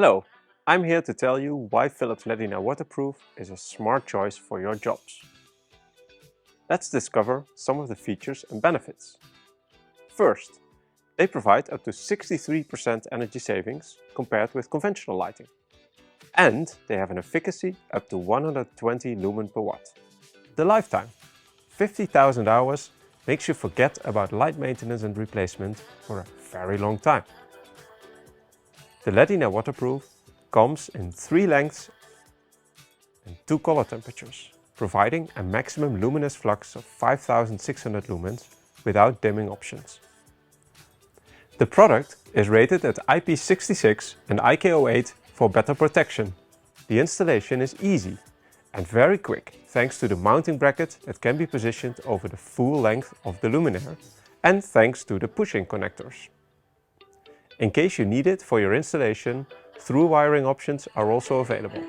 Hello, I'm here to tell you why Philips Ledina Waterproof is a smart choice for your jobs. Let's discover some of the features and benefits. First, they provide up to 63% energy savings compared with conventional lighting. And they have an efficacy up to 120 lumen per watt. The lifetime, 50,000 hours, makes you forget about light maintenance and replacement for a very long time. The Ledina Waterproof comes in 3 lengths and 2 color temperatures, providing a maximum luminous flux of 5600 lumens without dimming options. The product is rated at IP66 and IK08 for better protection. The installation is easy and very quick thanks to the mounting bracket that can be positioned over the full length of the luminaire and thanks to the pushing connectors. In case you need it for your installation, through wiring options are also available.